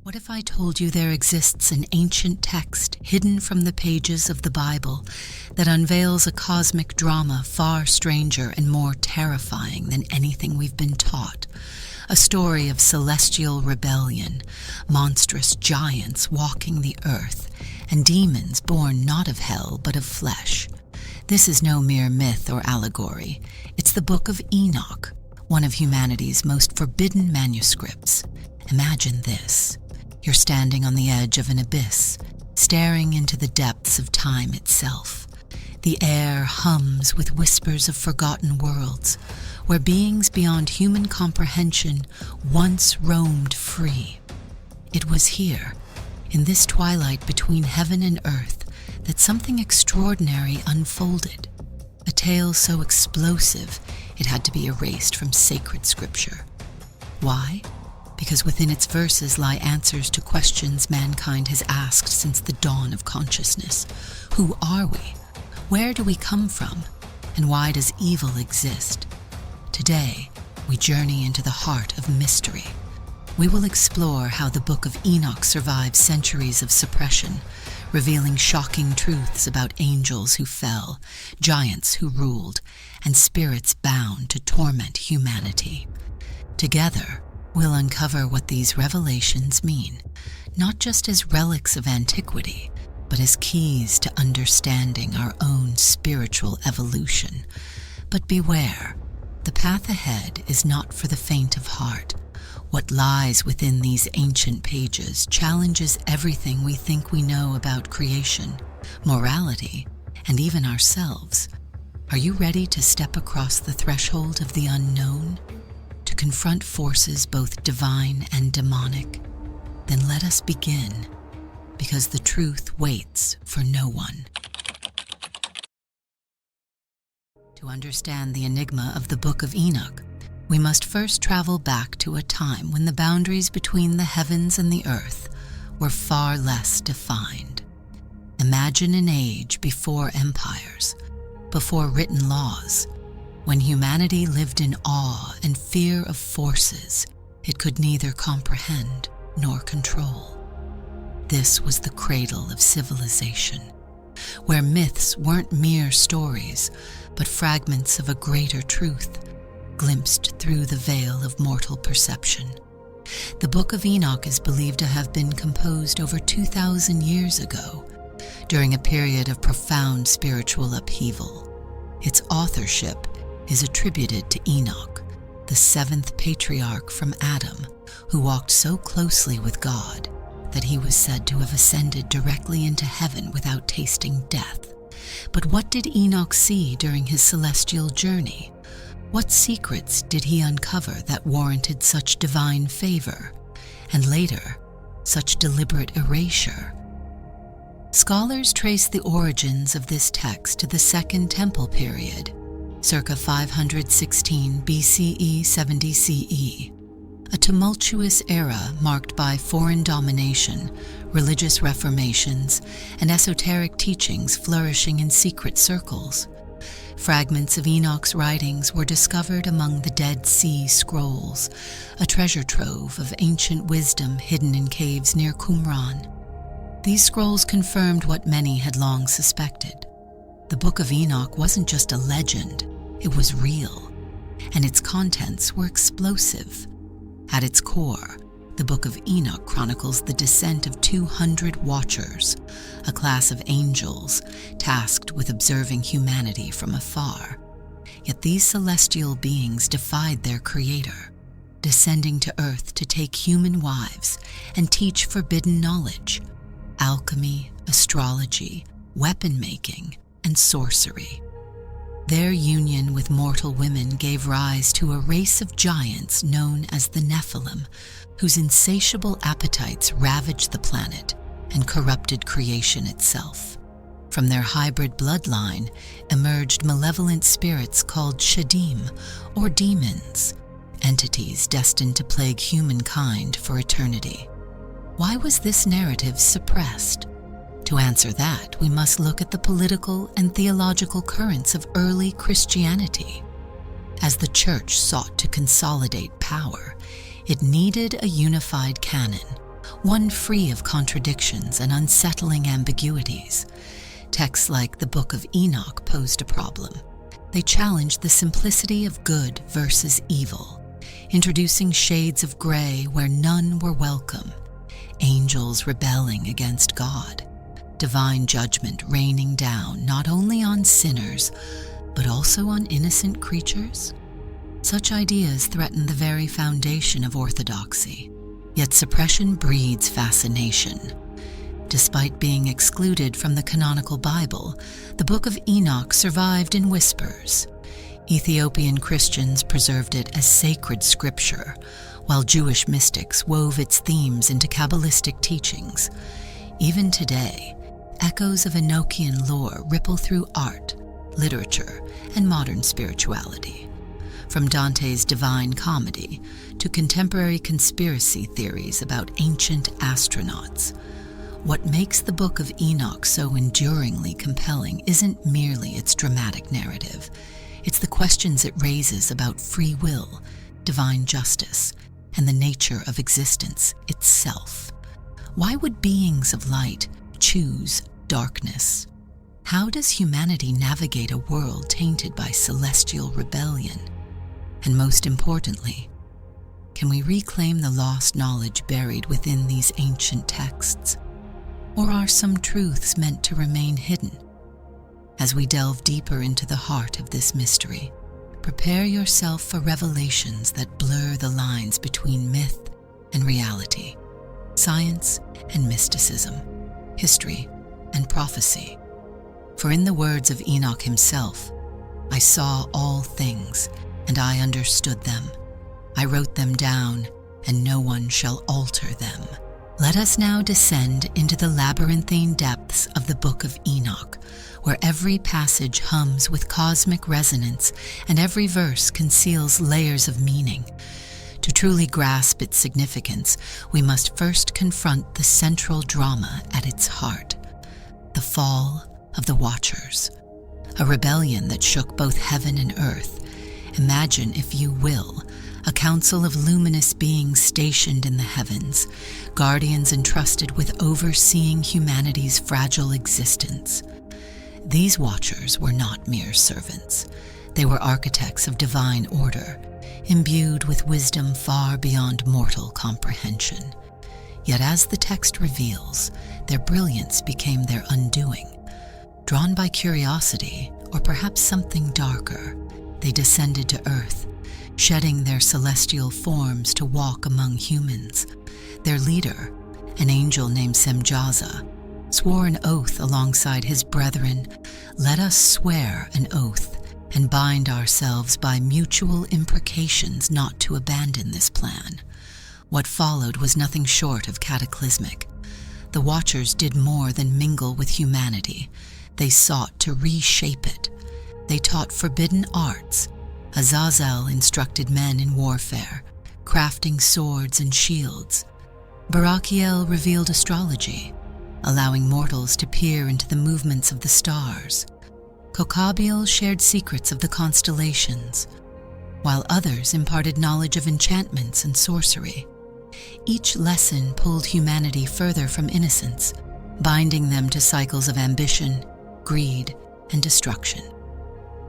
What if I told you there exists an ancient text hidden from the pages of the Bible that unveils a cosmic drama far stranger and more terrifying than anything we've been taught? A story of celestial rebellion, monstrous giants walking the earth, and demons born not of hell but of flesh. This is no mere myth or allegory. It's the Book of Enoch, one of humanity's most forbidden manuscripts. Imagine this. You're standing on the edge of an abyss, staring into the depths of time itself. The air hums with whispers of forgotten worlds, where beings beyond human comprehension once roamed free. It was here, in this twilight between heaven and earth, that something extraordinary unfolded. A tale so explosive it had to be erased from sacred scripture. Why? Because within its verses lie answers to questions mankind has asked since the dawn of consciousness. Who are we? Where do we come from? And why does evil exist? Today, we journey into the heart of mystery. We will explore how the Book of Enoch survived centuries of suppression, revealing shocking truths about angels who fell, giants who ruled, and spirits bound to torment humanity. Together, we'll uncover what these revelations mean, not just as relics of antiquity, but as keys to understanding our own spiritual evolution. But beware, the path ahead is not for the faint of heart. What lies within these ancient pages challenges everything we think we know about creation, morality, and even ourselves. Are you ready to step across the threshold of the unknown? To confront forces both divine and demonic? Then let us begin, because the truth waits for no one. To understand the enigma of the Book of Enoch, we must first travel back to a time when the boundaries between the heavens and the earth were far less defined. Imagine an age before empires, before written laws, when humanity lived in awe and fear of forces it could neither comprehend nor control. This was the cradle of civilization, where myths weren't mere stories, but fragments of a greater truth, glimpsed through the veil of mortal perception. The Book of Enoch is believed to have been composed over 2,000 years ago, during a period of profound spiritual upheaval. Its authorship is attributed to Enoch, the seventh patriarch from Adam, who walked so closely with God that he was said to have ascended directly into heaven without tasting death. But what did Enoch see during his celestial journey? What secrets did he uncover that warranted such divine favor, and later, such deliberate erasure? Scholars trace the origins of this text to the Second Temple period, circa 516 BCE 70 CE, a tumultuous era marked by foreign domination, religious reformations, and esoteric teachings flourishing in secret circles. Fragments of Enoch's writings were discovered among the Dead Sea Scrolls, a treasure trove of ancient wisdom hidden in caves near Qumran. These scrolls confirmed what many had long suspected. The Book of Enoch wasn't just a legend, it was real, and its contents were explosive. At its core, the Book of Enoch chronicles the descent of 200 Watchers, a class of angels tasked with observing humanity from afar. Yet these celestial beings defied their creator, descending to earth to take human wives and teach forbidden knowledge, alchemy, astrology, weapon-making, and sorcery. Their union with mortal women gave rise to a race of giants known as the Nephilim, whose insatiable appetites ravaged the planet and corrupted creation itself. From their hybrid bloodline emerged malevolent spirits called Shadim, or demons, entities destined to plague humankind for eternity. Why was this narrative suppressed? To answer that, we must look at the political and theological currents of early Christianity. As the Church sought to consolidate power, it needed a unified canon, one free of contradictions and unsettling ambiguities. Texts like the Book of Enoch posed a problem. They challenged the simplicity of good versus evil, introducing shades of gray where none were welcome, angels rebelling against God, divine judgment raining down not only on sinners, but also on innocent creatures. Such ideas threaten the very foundation of orthodoxy, yet suppression breeds fascination. Despite being excluded from the canonical Bible, the Book of Enoch survived in whispers. Ethiopian Christians preserved it as sacred scripture, while Jewish mystics wove its themes into Kabbalistic teachings. Even today, echoes of Enochian lore ripple through art, literature, and modern spirituality. From Dante's Divine Comedy to contemporary conspiracy theories about ancient astronauts, what makes the Book of Enoch so enduringly compelling isn't merely its dramatic narrative. It's the questions it raises about free will, divine justice, and the nature of existence itself. Why would beings of light choose darkness? How does humanity navigate a world tainted by celestial rebellion? And most importantly, can we reclaim the lost knowledge buried within these ancient texts? Or are some truths meant to remain hidden? As we delve deeper into the heart of this mystery, prepare yourself for revelations that blur the lines between myth and reality, science and mysticism, history and prophecy. For in the words of Enoch himself, "I saw all things, and I understood them. I wrote them down, and no one shall alter them." Let us now descend into the labyrinthine depths of the Book of Enoch, where every passage hums with cosmic resonance and every verse conceals layers of meaning. To truly grasp its significance, we must first confront the central drama at its heart: the fall of the Watchers, a rebellion that shook both heaven and earth. Imagine, if you will, a council of luminous beings stationed in the heavens, guardians entrusted with overseeing humanity's fragile existence. These Watchers were not mere servants. They were architects of divine order, imbued with wisdom far beyond mortal comprehension. Yet as the text reveals, their brilliance became their undoing. Drawn by curiosity, or perhaps something darker, they descended to earth, shedding their celestial forms to walk among humans. Their leader, an angel named Semjaza, swore an oath alongside his brethren. "Let us swear an oath and bind ourselves by mutual imprecations not to abandon this plan." What followed was nothing short of cataclysmic. The Watchers did more than mingle with humanity. They sought to reshape it. They taught forbidden arts. Azazel instructed men in warfare, crafting swords and shields. Barachiel revealed astrology, allowing mortals to peer into the movements of the stars. Kokabiel shared secrets of the constellations, while others imparted knowledge of enchantments and sorcery. Each lesson pulled humanity further from innocence, binding them to cycles of ambition, greed, and destruction.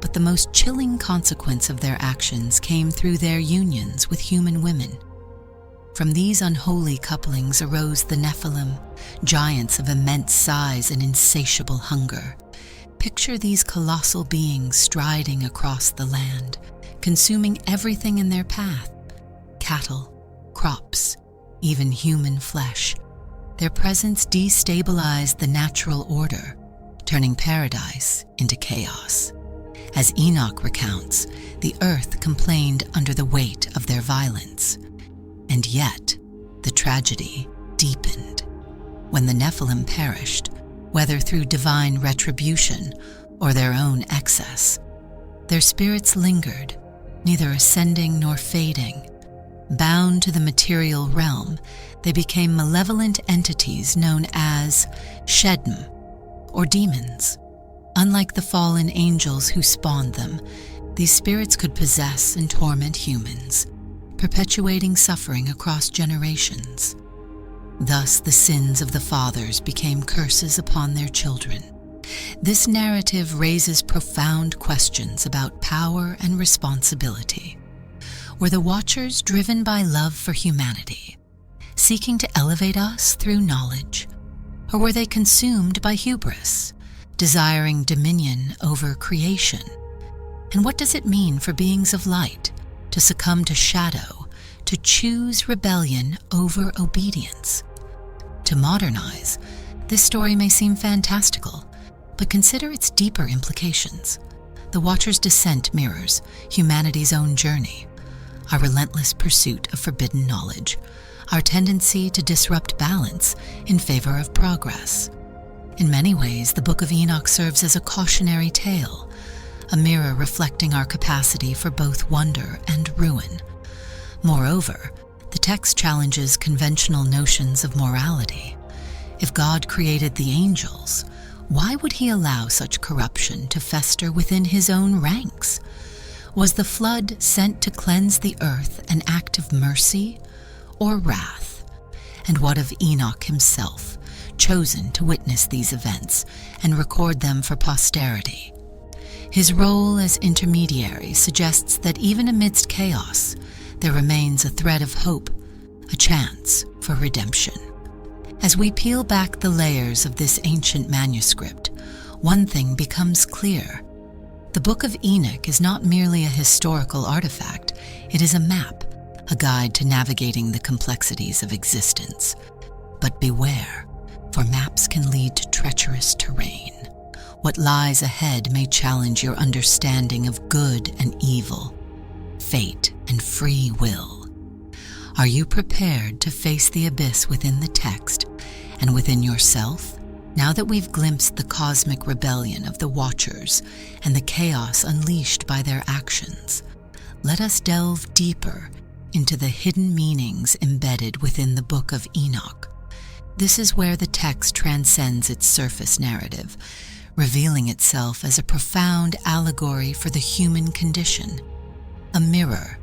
But the most chilling consequence of their actions came through their unions with human women. From these unholy couplings arose the Nephilim, giants of immense size and insatiable hunger. Picture these colossal beings striding across the land, consuming everything in their path: cattle, crops, even human flesh. Their presence destabilized the natural order, turning paradise into chaos. As Enoch recounts, the earth complained under the weight of their violence. And yet, the tragedy deepened. When the Nephilim perished, whether through divine retribution or their own excess, their spirits lingered, neither ascending nor fading. Bound to the material realm, they became malevolent entities known as Shedm, or demons. Unlike the fallen angels who spawned them, these spirits could possess and torment humans, perpetuating suffering across generations. Thus the sins of the fathers became curses upon their children. This narrative raises profound questions about power and responsibility. Were the Watchers driven by love for humanity, seeking to elevate us through knowledge? Or were they consumed by hubris, desiring dominion over creation? And what does it mean for beings of light to succumb to shadow, to choose rebellion over obedience? To modernize, this story may seem fantastical, but consider its deeper implications. The Watcher's descent mirrors humanity's own journey, our relentless pursuit of forbidden knowledge, our tendency to disrupt balance in favor of progress. In many ways, the Book of Enoch serves as a cautionary tale, a mirror reflecting our capacity for both wonder and ruin. Moreover, the text challenges conventional notions of morality. If God created the angels, why would he allow such corruption to fester within his own ranks? Was the flood sent to cleanse the earth an act of mercy or wrath? And what of Enoch himself, chosen to witness these events and record them for posterity? His role as intermediary suggests that even amidst chaos, there remains a thread of hope, a chance for redemption. As we peel back the layers of this ancient manuscript, one thing becomes clear. The Book of Enoch is not merely a historical artifact, it is a map, a guide to navigating the complexities of existence. But beware, for maps can lead to treacherous terrain. What lies ahead may challenge your understanding of good and evil, fate and free will. Are you prepared to face the abyss within the text and within yourself? Now that we've glimpsed the cosmic rebellion of the Watchers and the chaos unleashed by their actions, let us delve deeper into the hidden meanings embedded within the Book of Enoch. This is where the text transcends its surface narrative, revealing itself as a profound allegory for the human condition, a mirror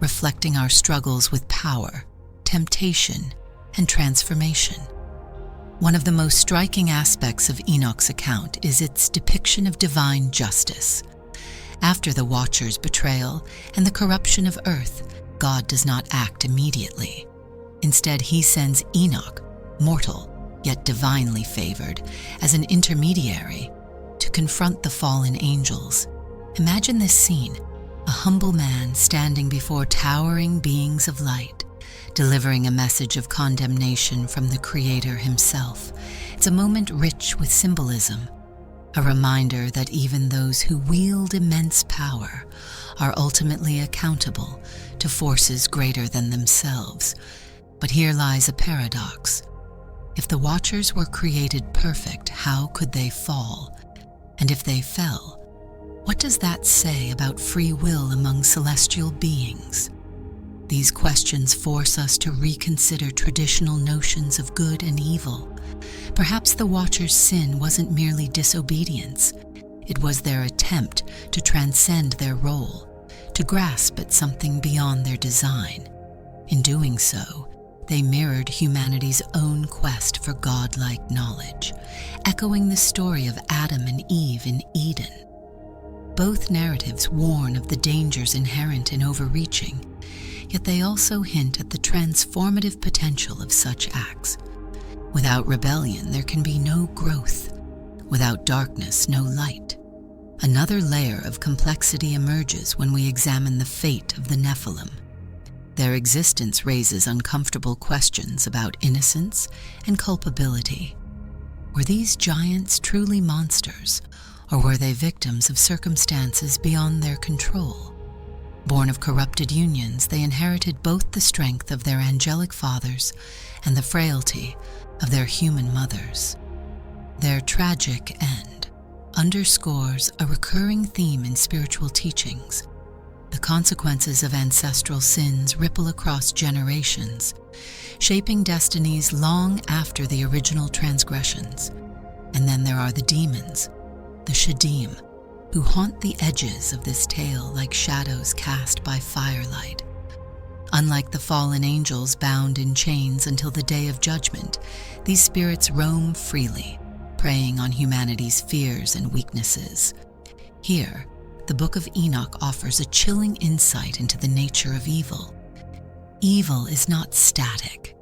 reflecting our struggles with power, temptation, and transformation. One of the most striking aspects of Enoch's account is its depiction of divine justice. After the Watcher's betrayal and the corruption of earth, God does not act immediately. Instead, he sends Enoch, mortal yet divinely favored, as an intermediary to confront the fallen angels. Imagine this scene, a humble man standing before towering beings of light, delivering a message of condemnation from the Creator himself. It's a moment rich with symbolism, a reminder that even those who wield immense power are ultimately accountable to forces greater than themselves. But here lies a paradox. If the Watchers were created perfect, how could they fall? And if they fell, what does that say about free will among celestial beings? These questions force us to reconsider traditional notions of good and evil. Perhaps the Watchers' sin wasn't merely disobedience. It was their attempt to transcend their role, to grasp at something beyond their design. In doing so, they mirrored humanity's own quest for godlike knowledge, echoing the story of Adam and Eve in Eden. Both narratives warn of the dangers inherent in overreaching, yet they also hint at the transformative potential of such acts. Without rebellion, there can be no growth. Without darkness, no light. Another layer of complexity emerges when we examine the fate of the Nephilim. Their existence raises uncomfortable questions about innocence and culpability. Were these giants truly monsters, or were they victims of circumstances beyond their control? Born of corrupted unions, they inherited both the strength of their angelic fathers and the frailty of their human mothers. Their tragic end underscores a recurring theme in spiritual teachings. The consequences of ancestral sins ripple across generations, shaping destinies long after the original transgressions. And then there are the demons, the Shadim, who haunt the edges of this tale like shadows cast by firelight. Unlike the fallen angels bound in chains until the day of judgment, these spirits roam freely, preying on humanity's fears and weaknesses. Here, the Book of Enoch offers a chilling insight into the nature of evil. Evil is not static.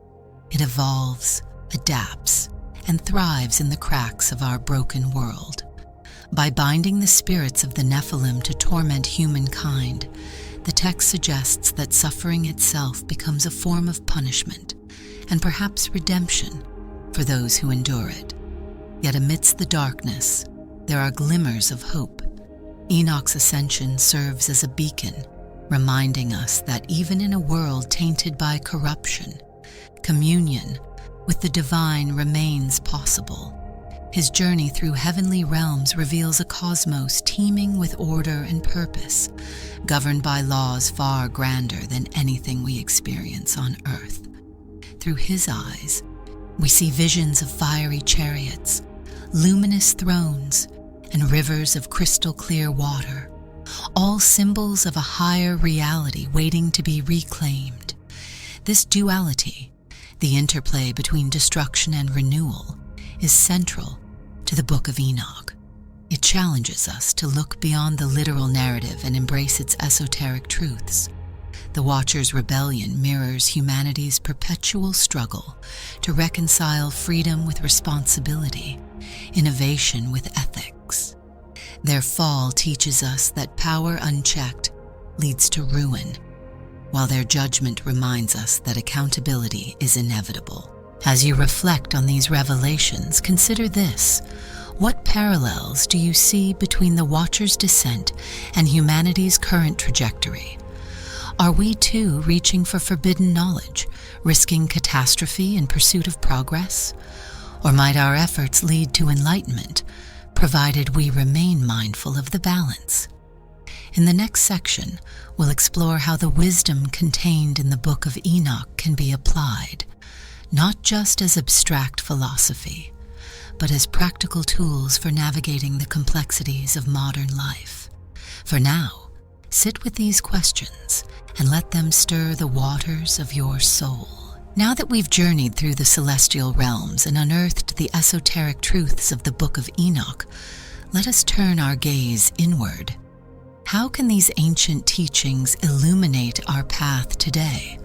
It evolves, adapts, and thrives in the cracks of our broken world. By binding the spirits of the Nephilim to torment humankind, the text suggests that suffering itself becomes a form of punishment and perhaps redemption for those who endure it. Yet amidst the darkness, there are glimmers of hope. Enoch's ascension serves as a beacon, reminding us that even in a world tainted by corruption, communion with the divine remains possible. His journey through heavenly realms reveals a cosmos teeming with order and purpose, governed by laws far grander than anything we experience on earth. Through his eyes, we see visions of fiery chariots, luminous thrones, and rivers of crystal clear water, all symbols of a higher reality waiting to be reclaimed. This duality, the interplay between destruction and renewal, is central to the Book of Enoch. It challenges us to look beyond the literal narrative and embrace its esoteric truths. The Watcher's rebellion mirrors humanity's perpetual struggle to reconcile freedom with responsibility, innovation with ethics. Their fall teaches us that power unchecked leads to ruin, while their judgment reminds us that accountability is inevitable. As you reflect on these revelations, consider this. What parallels do you see between the Watcher's descent and humanity's current trajectory? Are we too reaching for forbidden knowledge, risking catastrophe in pursuit of progress? Or might our efforts lead to enlightenment, provided we remain mindful of the balance? In the next section, we'll explore how the wisdom contained in the Book of Enoch can be applied, not just as abstract philosophy, but as practical tools for navigating the complexities of modern life. For now, sit with these questions and let them stir the waters of your soul. Now that we've journeyed through the celestial realms and unearthed the esoteric truths of the Book of Enoch, let us turn our gaze inward. How can these ancient teachings illuminate our path today?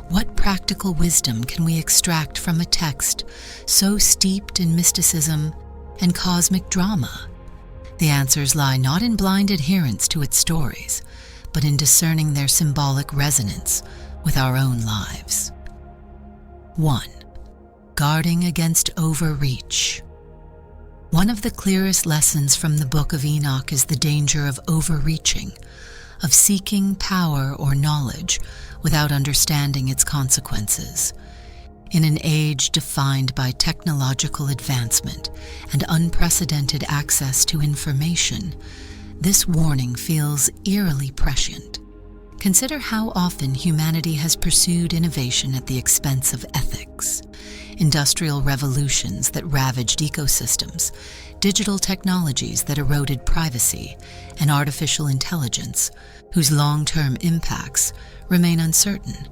What practical wisdom can we extract from a text so steeped in mysticism and cosmic drama? The answers lie not in blind adherence to its stories, but in discerning their symbolic resonance with our own lives. 1. Guarding against overreach. One of the clearest lessons from the Book of Enoch is the danger of overreaching, of seeking power or knowledge without understanding its consequences. In an age defined by technological advancement and unprecedented access to information, this warning feels eerily prescient. Consider how often humanity has pursued innovation at the expense of ethics. Industrial revolutions that ravaged ecosystems, digital technologies that eroded privacy, and artificial intelligence, whose long-term impacts remain uncertain.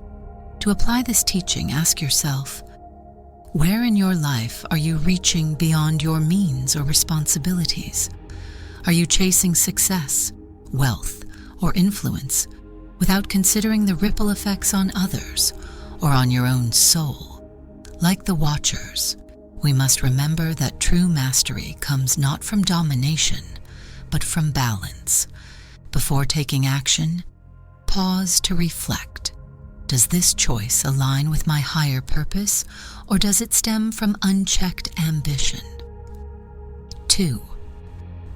To apply this teaching, ask yourself, where in your life are you reaching beyond your means or responsibilities? Are you chasing success, wealth, or influence without considering the ripple effects on others or on your own soul? Like the Watchers, we must remember that true mastery comes not from domination, but from balance. Before taking action, pause to reflect. Does this choice align with my higher purpose, or does it stem from unchecked ambition? 2.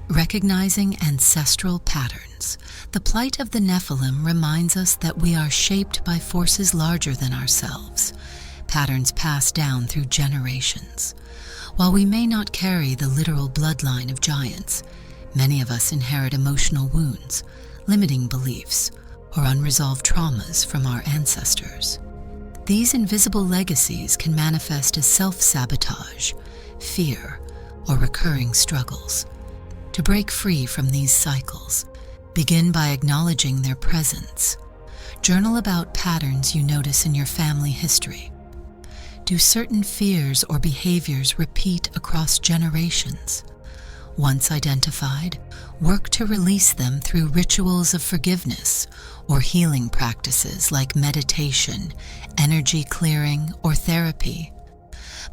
Recognizing ancestral patterns. The plight of the Nephilim reminds us that we are shaped by forces larger than ourselves, patterns passed down through generations. While we may not carry the literal bloodline of giants, many of us inherit emotional wounds, limiting beliefs, or unresolved traumas from our ancestors. These invisible legacies can manifest as self-sabotage, fear, or recurring struggles. To break free from these cycles, begin by acknowledging their presence. Journal about patterns you notice in your family history. Do certain fears or behaviors repeat across generations? Once identified, work to release them through rituals of forgiveness or healing practices like meditation, energy clearing, or therapy.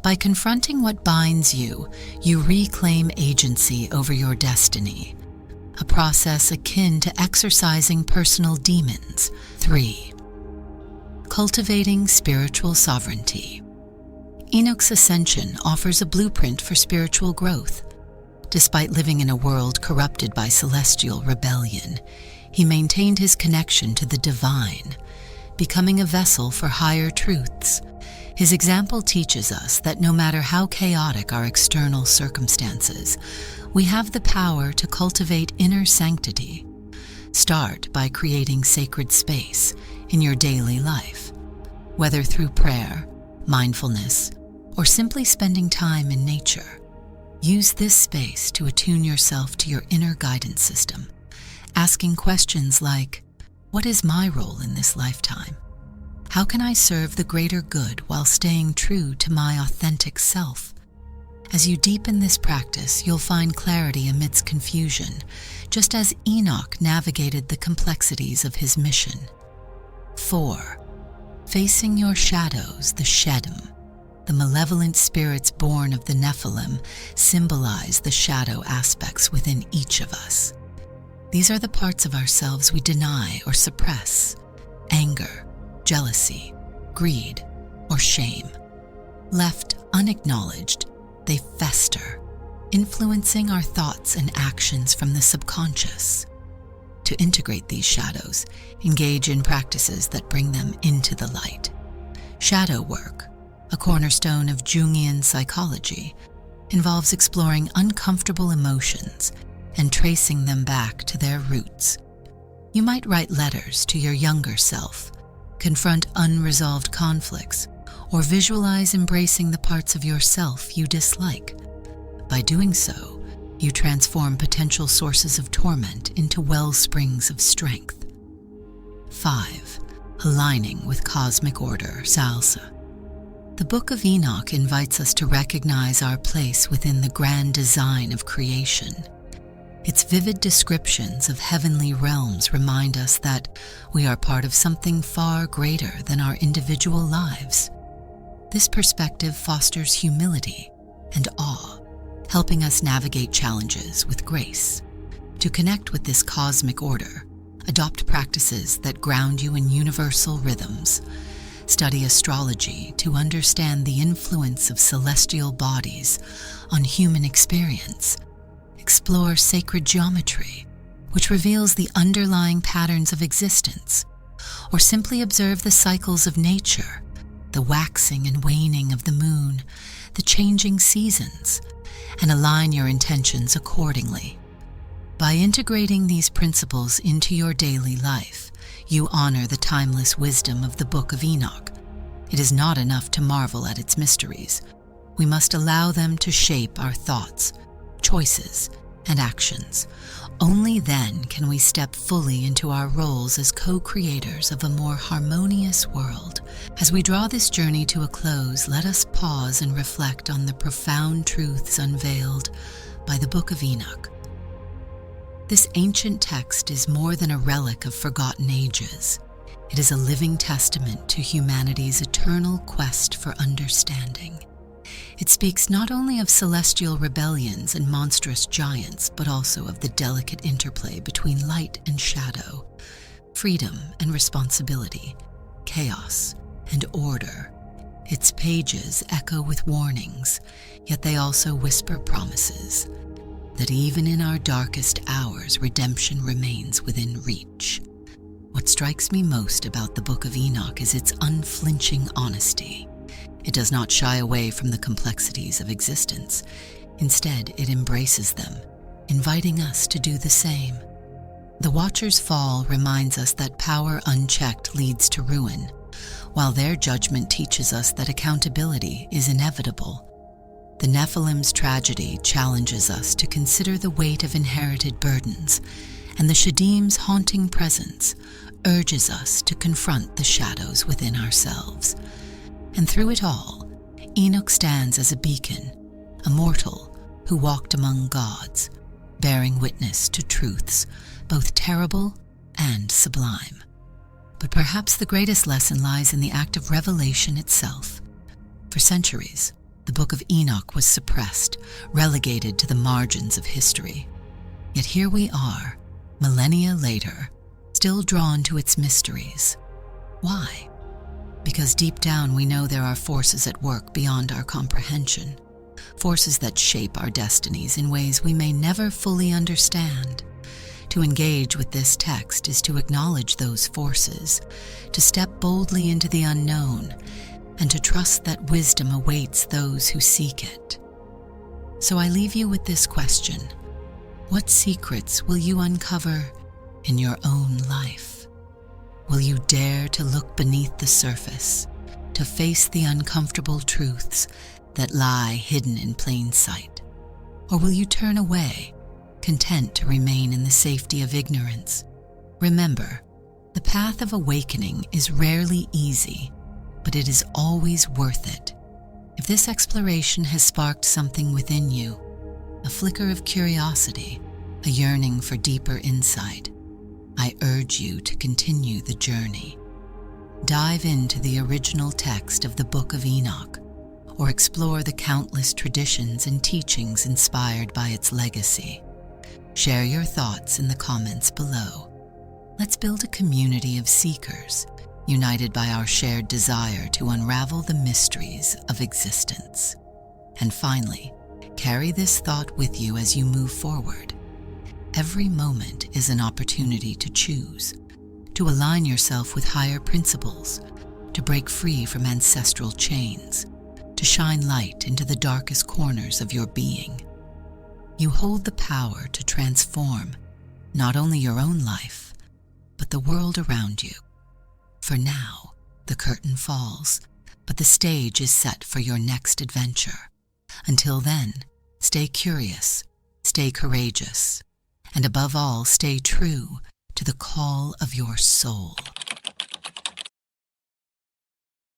By confronting what binds you, you reclaim agency over your destiny, a process akin to exercising personal demons. 3. Cultivating spiritual sovereignty. Enoch's ascension offers a blueprint for spiritual growth. Despite living in a world corrupted by celestial rebellion, he maintained his connection to the divine, becoming a vessel for higher truths. His example teaches us that no matter how chaotic our external circumstances, we have the power to cultivate inner sanctity. Start by creating sacred space in your daily life, whether through prayer, mindfulness, or simply spending time in nature. Use this space to attune yourself to your inner guidance system, asking questions like, what is my role in this lifetime? How can I serve the greater good while staying true to my authentic self? As you deepen this practice, you'll find clarity amidst confusion, just as Enoch navigated the complexities of his mission. 4. Facing your shadows, the Shedim. The malevolent spirits born of the Nephilim symbolize the shadow aspects within each of us. These are the parts of ourselves we deny or suppress: anger, jealousy, greed, or shame. Left unacknowledged, they fester, influencing our thoughts and actions from the subconscious. To integrate these shadows, engage in practices that bring them into the light. Shadow work, a cornerstone of Jungian psychology, involves exploring uncomfortable emotions and tracing them back to their roots. You might write letters to your younger self, confront unresolved conflicts, or visualize embracing the parts of yourself you dislike. By doing so, you transform potential sources of torment into well springs of strength. 5. Aligning with cosmic order, Salsa. The Book of Enoch invites us to recognize our place within the grand design of creation. Its vivid descriptions of heavenly realms remind us that we are part of something far greater than our individual lives. This perspective fosters humility and awe, helping us navigate challenges with grace. To connect with this cosmic order, adopt practices that ground you in universal rhythms. Study astrology to understand the influence of celestial bodies on human experience. Explore sacred geometry, which reveals the underlying patterns of existence, or simply observe the cycles of nature, the waxing and waning of the moon, the changing seasons, and align your intentions accordingly. By integrating these principles into your daily life, you honor the timeless wisdom of the Book of Enoch. It is not enough to marvel at its mysteries. We must allow them to shape our thoughts, choices, and actions. Only then can we step fully into our roles as co-creators of a more harmonious world. As we draw this journey to a close, let us pause and reflect on the profound truths unveiled by the Book of Enoch. This ancient text is more than a relic of forgotten ages. It is a living testament to humanity's eternal quest for understanding. It speaks not only of celestial rebellions and monstrous giants, but also of the delicate interplay between light and shadow, freedom and responsibility, chaos and order. Its pages echo with warnings, yet they also whisper promises that even in our darkest hours, redemption remains within reach. What strikes me most about the Book of Enoch is its unflinching honesty. It does not shy away from the complexities of existence. Instead, it embraces them, inviting us to do the same. The Watcher's fall reminds us that power unchecked leads to ruin, while their judgment teaches us that accountability is inevitable. The Nephilim's tragedy challenges us to consider the weight of inherited burdens, and the Shedim's haunting presence urges us to confront the shadows within ourselves. And through it all, Enoch stands as a beacon, a mortal who walked among gods, bearing witness to truths both terrible and sublime. But perhaps the greatest lesson lies in the act of revelation itself. For centuries, the Book of Enoch was suppressed, relegated to the margins of history. Yet here we are, millennia later, still drawn to its mysteries. Why? Because deep down we know there are forces at work beyond our comprehension, forces that shape our destinies in ways we may never fully understand. To engage with this text is to acknowledge those forces, to step boldly into the unknown, and to trust that wisdom awaits those who seek it. So I leave you with this question: what secrets will you uncover in your own life? Will you dare to look beneath the surface, to face the uncomfortable truths that lie hidden in plain sight? Or will you turn away, content to remain in the safety of ignorance? Remember, the path of awakening is rarely easy, but it is always worth it. If this exploration has sparked something within you, a flicker of curiosity, a yearning for deeper insight, I urge you to continue the journey. Dive into the original text of the Book of Enoch, or explore the countless traditions and teachings inspired by its legacy. Share your thoughts in the comments below. Let's build a community of seekers, united by our shared desire to unravel the mysteries of existence. And finally, carry this thought with you as you move forward. Every moment is an opportunity to choose, to align yourself with higher principles, to break free from ancestral chains, to shine light into the darkest corners of your being. You hold the power to transform not only your own life, but the world around you. For now, the curtain falls, but the stage is set for your next adventure. Until then, stay curious, stay courageous, and above all, stay true to the call of your soul.